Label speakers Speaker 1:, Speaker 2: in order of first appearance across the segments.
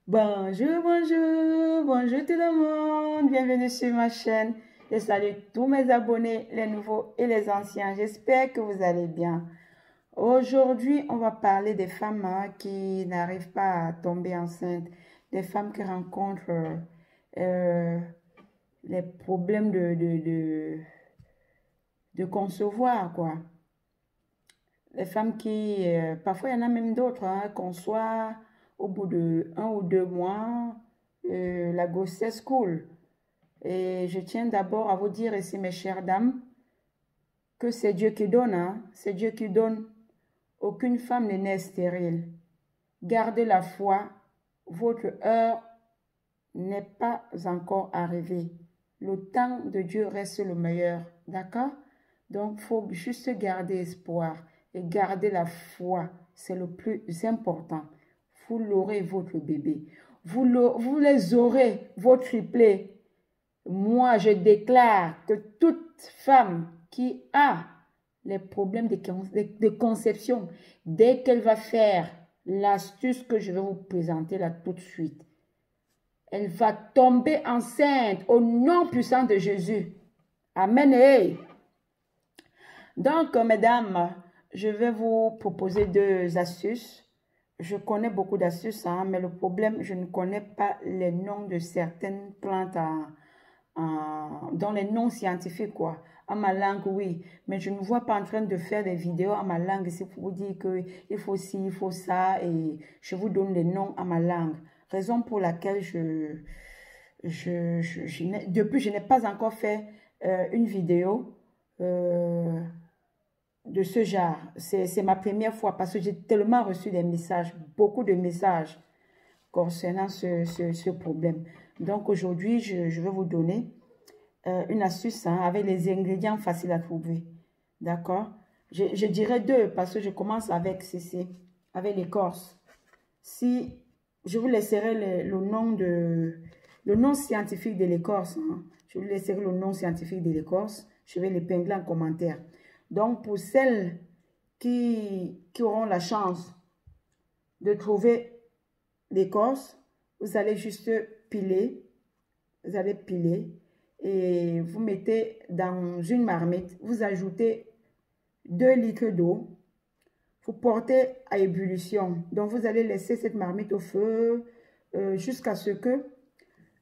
Speaker 1: Bonjour, bonjour, bonjour tout le monde, bienvenue sur ma chaîne. Je salue tous mes abonnés, les nouveaux et les anciens. J'espère que vous allez bien. Aujourd'hui, on va parler des femmes qui n'arrivent pas à tomber enceintes, des femmes qui rencontrent les problèmes de concevoir, quoi. Les femmes qui, parfois il y en a même d'autres, conçoivent au bout de 1 ou 2 mois, la grossesse coule. Et je tiens d'abord à vous dire ici, mes chères dames, que c'est Dieu qui donne, c'est Dieu qui donne. Aucune femme n'est née stérile. Gardez la foi, votre heure n'est pas encore arrivée. Le temps de Dieu reste le meilleur, d'accord? Donc, il faut juste garder espoir et garder la foi. C'est le plus important. Vous l'aurez, votre bébé. Vous les aurez, vos triplés. Moi, je déclare que toute femme qui a les problèmes de conception, dès qu'elle va faire l'astuce que je vais vous présenter là tout de suite, elle va tomber enceinte au nom puissant de Jésus. Amen. Hey. Donc, mesdames, je vais vous proposer 2 astuces. Je connais beaucoup d'astuces, mais le problème, je ne connais pas les noms de certaines plantes dans les noms scientifiques, quoi. À ma langue, oui. Mais je ne vois pas en train de faire des vidéos à ma langue ici pour vous dire qu'il faut ci, il faut ça, et je vous donne les noms à ma langue. Raison pour laquelle depuis, je n'ai pas encore fait une vidéo de ce genre. C'est ma première fois parce que j'ai tellement reçu des messages, beaucoup de messages concernant ce problème. Donc aujourd'hui, je vais vous donner une astuce avec les ingrédients faciles à trouver. D'accord? Je dirais 2 parce que je commence avec ceci, avec l'écorce. Si je vous laisserai le nom scientifique de l'écorce, je vous laisserai le nom scientifique de l'écorce. Je vais l'épingler en commentaire. Donc, pour celles qui auront la chance de trouver l'écorce, vous allez juste piler. Vous allez piler et vous mettez dans une marmite. Vous ajoutez 2 litres d'eau. Vous portez à ébullition. Donc, vous allez laisser cette marmite au feu jusqu'à ce que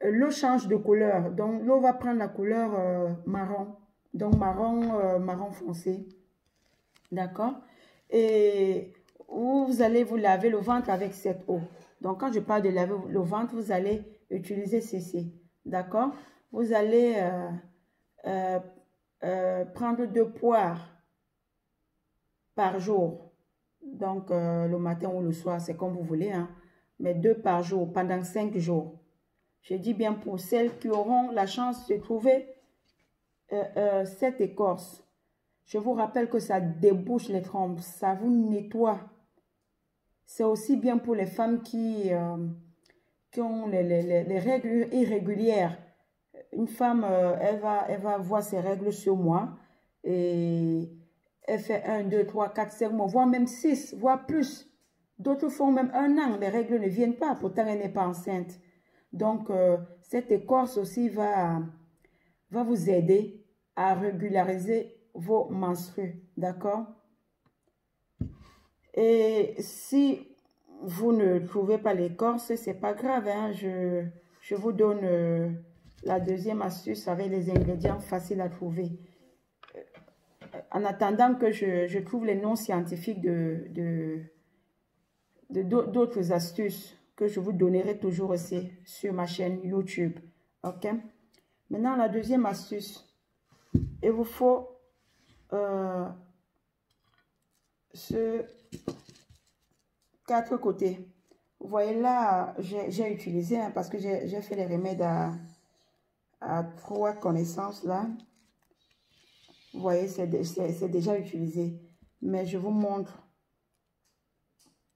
Speaker 1: l'eau change de couleur. Donc, l'eau va prendre la couleur marron. Donc, marron foncé. D'accord? Et vous allez vous laver le ventre avec cette eau. Donc, quand je parle de laver le ventre, vous allez utiliser ceci. D'accord? Vous allez prendre 2 poires par jour. Donc, le matin ou le soir, c'est comme vous voulez. Mais 2 par jour pendant 5 jours. Je dis bien pour celles qui auront la chance de trouver cette écorce. Je vous rappelle que ça débouche les trompes, ça vous nettoie. C'est aussi bien pour les femmes qui ont les règles irrégulières. Une femme, elle va voir ses règles sur moi et elle fait 1, 2, 3, 4, 5 mois, voire même 6, voire plus. D'autres font même 1 an, les règles ne viennent pas, pourtant elle n'est pas enceinte. Donc, cette écorce aussi va vous aider à régulariser vos menstrues, d'accord? Et si vous ne trouvez pas l'écorce, c'est pas grave, je vous donne la 2e astuce avec les ingrédients faciles à trouver. En attendant que je trouve les noms scientifiques d'autres astuces que je vous donnerai toujours aussi sur ma chaîne YouTube, ok? Maintenant, la 2e astuce, il vous faut ce 4 côtés. Vous voyez là, j'ai utilisé parce que j'ai fait les remèdes à 3 connaissances là. Vous voyez, c'est déjà utilisé. Mais je vous montre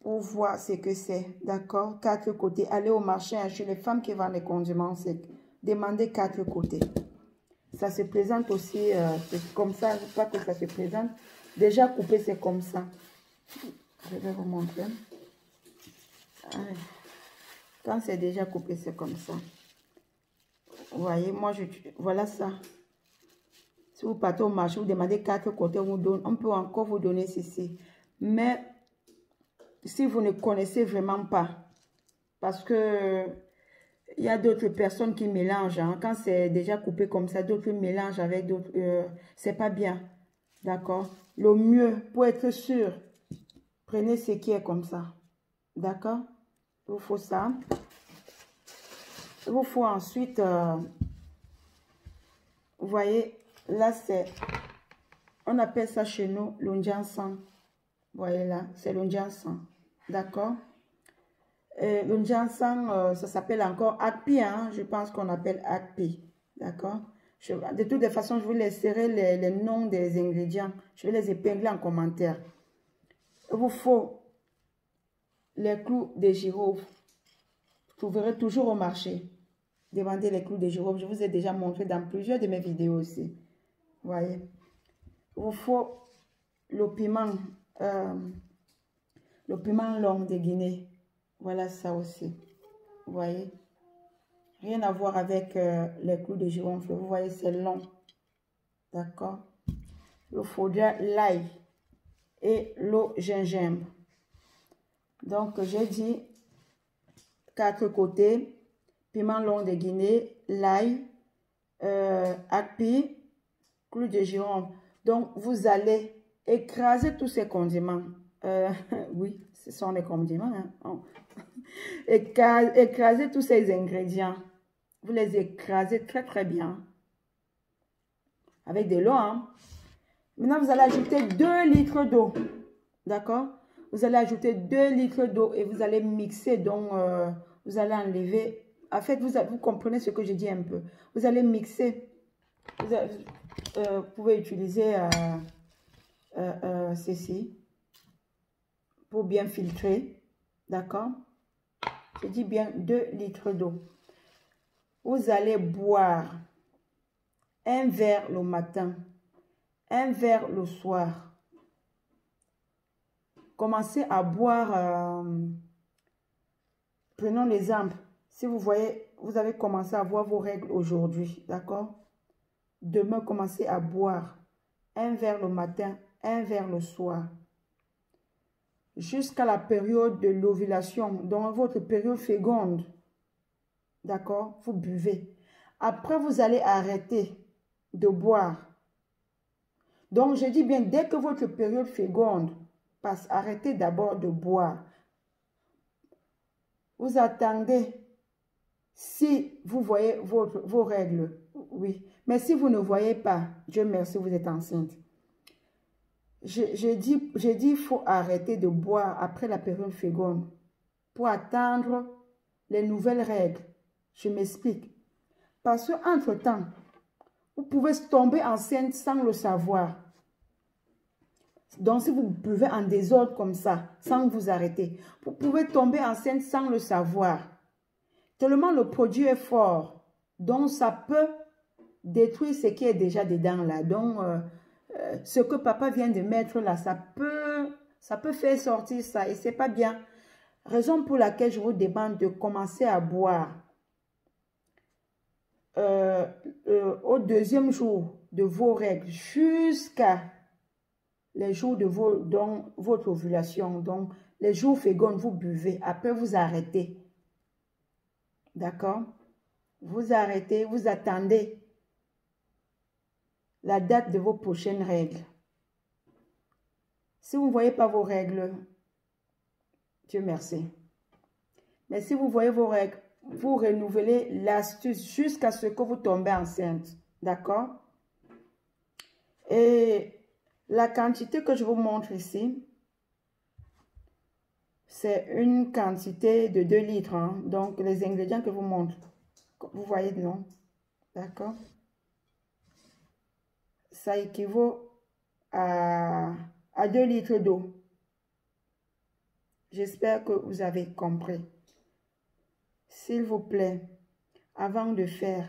Speaker 1: pour voir ce que c'est. D'accord? 4 côtés. Allez au marché chez les femmes qui vendent les condiments secs. Demandez 4 côtés. Ça se présente aussi comme ça. Je crois que ça se présente. Déjà coupé, c'est comme ça. Je vais vous montrer. Allez. Quand c'est déjà coupé, c'est comme ça. Vous voyez, moi, voilà ça. Si vous partez au marché, vous demandez 4 côtés, on peut encore vous donner ceci. Mais si vous ne connaissez vraiment pas, parce que il y a d'autres personnes qui mélangent. Hein. Quand c'est déjà coupé comme ça, d'autres mélangent avec d'autres. C'est pas bien. D'accord? Le mieux, pour être sûr, prenez ce qui est comme ça. D'accord? Il vous faut ça. Il vous faut ensuite, vous voyez, là c'est, on appelle ça chez nous l'onjansan. Vous voyez là, c'est l'onjansan. D'accord? L'onjansan, ça s'appelle encore akpi, hein? Je pense qu'on appelle akpi. D'accord? De toutes les façons, je vous laisserai les noms des ingrédients. Je vais les épingler en commentaire. Il vous faut les clous de girofle. Vous trouverez toujours au marché. Demandez les clous de girofle. Je vous ai déjà montré dans plusieurs de mes vidéos aussi. Vous voyez. Il vous faut le piment long de Guinée. Voilà ça aussi. Vous voyez. Rien à voir avec les clous de girofle. Vous voyez, c'est long. D'accord. Il faudra l'ail et le gingembre. Donc, j'ai dit 4 côtés. Piment long de Guinée, l'ail, akpi, clou de girofle. Donc, vous allez écraser tous ces condiments. Oui, ce sont les condiments. Hein. Oh. Écraser tous ces ingrédients. Vous les écrasez très, très bien. Avec de l'eau. Hein. Maintenant, vous allez ajouter 2 litres d'eau. D'accord? Vous allez ajouter 2 litres d'eau et vous allez mixer. Donc, vous allez enlever. En fait, vous comprenez ce que je dis un peu. Vous allez mixer. Vous pouvez utiliser ceci pour bien filtrer. D'accord? Je dis bien 2 litres d'eau. Vous allez boire 1 verre le matin, 1 verre le soir. Commencez à boire, prenons l'exemple, si vous voyez, vous avez commencé à voir vos règles aujourd'hui, d'accord? Demain, commencez à boire 1 verre le matin, 1 verre le soir. Jusqu'à la période de l'ovulation, dans votre période féconde, d'accord? Vous buvez. Après, vous allez arrêter de boire. Donc, je dis bien, dès que votre période féconde passe, arrêtez d'abord de boire. Vous attendez si vous voyez vos règles, oui. Mais si vous ne voyez pas, Dieu merci, vous êtes enceinte. J'ai dit, il faut arrêter de boire après la période féconde pour attendre les nouvelles règles. Je m'explique. Parce qu'entre-temps, vous pouvez tomber enceinte sans le savoir. Donc, si vous buvez en désordre comme ça, sans vous arrêter, vous pouvez tomber enceinte sans le savoir. Tellement le produit est fort, donc ça peut détruire ce qui est déjà dedans là. Donc, ce que papa vient de mettre là, ça peut faire sortir ça et c'est pas bien. Raison pour laquelle je vous demande de commencer à boire au 2e jour de vos règles jusqu'à les jours de votre ovulation. Donc, les jours fécondes, vous buvez. Après, vous arrêtez. D'accord? Vous arrêtez, vous attendez la date de vos prochaines règles. Si vous ne voyez pas vos règles, Dieu merci. Mais si vous voyez vos règles, vous renouvelez l'astuce jusqu'à ce que vous tombez enceinte. D'accord? Et la quantité que je vous montre ici, c'est une quantité de 2 litres. Hein. Donc, les ingrédients que je vous montre, vous voyez, non? D'accord? Ça équivaut à 2 litres d'eau. J'espère que vous avez compris. S'il vous plaît, avant de faire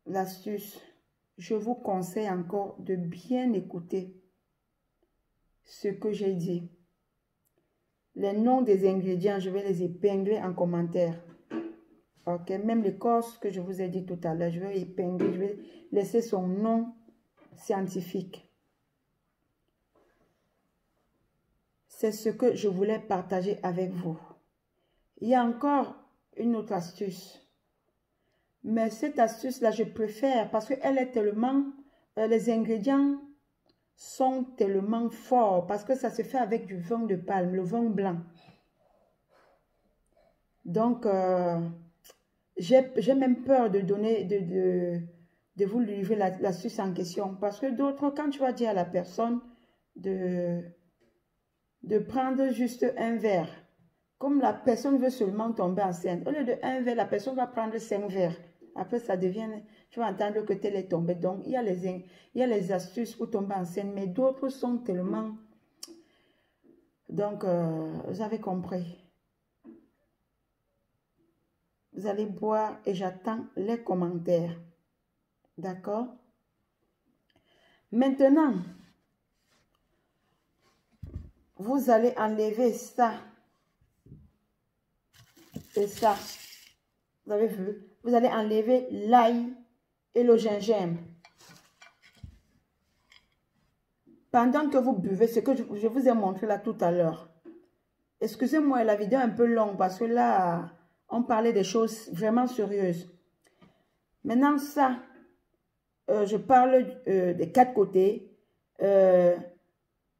Speaker 1: l'astuce, je vous conseille encore de bien écouter ce que j'ai dit. Les noms des ingrédients, je vais les épingler en commentaire. Ok, même l'écorce que je vous ai dit tout à l'heure, je vais épingler, je vais laisser son nom scientifique. C'est ce que je voulais partager avec vous. Il y a encore une autre astuce. Mais cette astuce-là, je préfère parce qu'elle est tellement... les ingrédients sont tellement forts parce que ça se fait avec du vin de palme, le vin blanc. Donc, j'ai même peur de donner, de vous livrer l'astuce en question. Parce que d'autres, quand tu vas dire à la personne de prendre juste un verre, comme la personne veut seulement tomber enceinte, au lieu de un verre, la personne va prendre 5 verres. Après, ça devient, tu vas entendre que tel est tombé. Donc, il y a les astuces pour tomber enceinte, mais d'autres sont tellement... Donc, vous avez compris. Vous allez boire et j'attends les commentaires. D'accord? Maintenant, vous allez enlever ça et ça. Vous avez vu? Vous allez enlever l'ail et le gingembre. Pendant que vous buvez, ce que je vous ai montré là tout à l'heure. Excusez-moi, la vidéo est un peu longue parce que là, on parlait des choses vraiment sérieuses. Maintenant, ça, je parle des 4 côtés.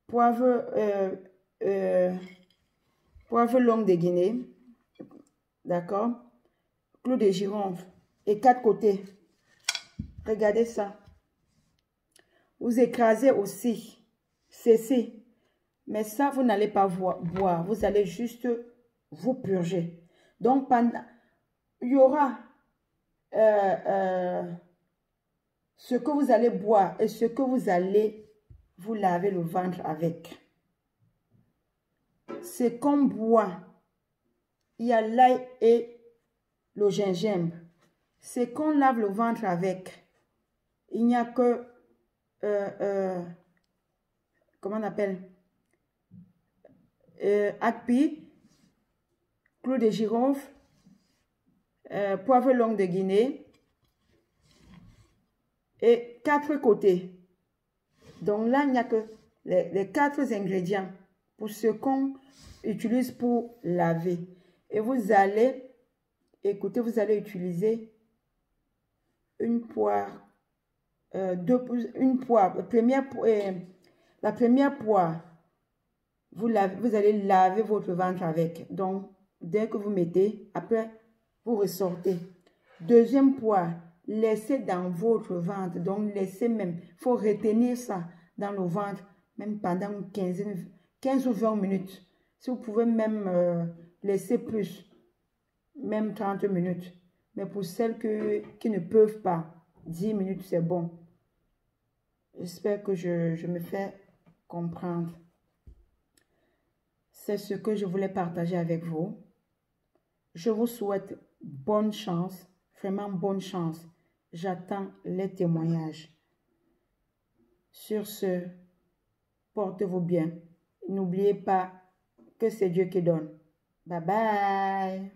Speaker 1: Poivre longue de Guinée. D'accord? Clou de girofle. Et 4 côtés. Regardez ça. Vous écrasez aussi. Cessez. Mais ça, vous n'allez pas boire. Vous allez juste vous purger. Donc, il y aura ce que vous allez boire et ce que vous allez vous laver le ventre avec. C'est qu'on boit. Il y a l'ail et le gingembre. C'est qu'on lave le ventre avec. Il n'y a que... comment on appelle? Akpi, clou de girofle, poivre longue de Guinée et 4 côtés. Donc là, il n'y a que les 4 ingrédients pour ce qu'on utilise pour laver. Et vous allez, écoutez, vous allez utiliser une poire, une poire, la première poire. Vous allez laver votre ventre avec. Donc, dès que vous mettez, après, vous ressortez. Deuxième poire, laissez dans votre ventre. Donc, laissez même. Il faut retenir ça dans le ventre, même pendant 15 ou 20 minutes. Si vous pouvez même laisser plus, même 30 minutes. Mais pour celles qui ne peuvent pas, 10 minutes, c'est bon. J'espère que je me fais comprendre. C'est ce que je voulais partager avec vous. Je vous souhaite bonne chance, vraiment bonne chance. J'attends les témoignages. Sur ce, portez-vous bien. N'oubliez pas que c'est Dieu qui donne. Bye bye.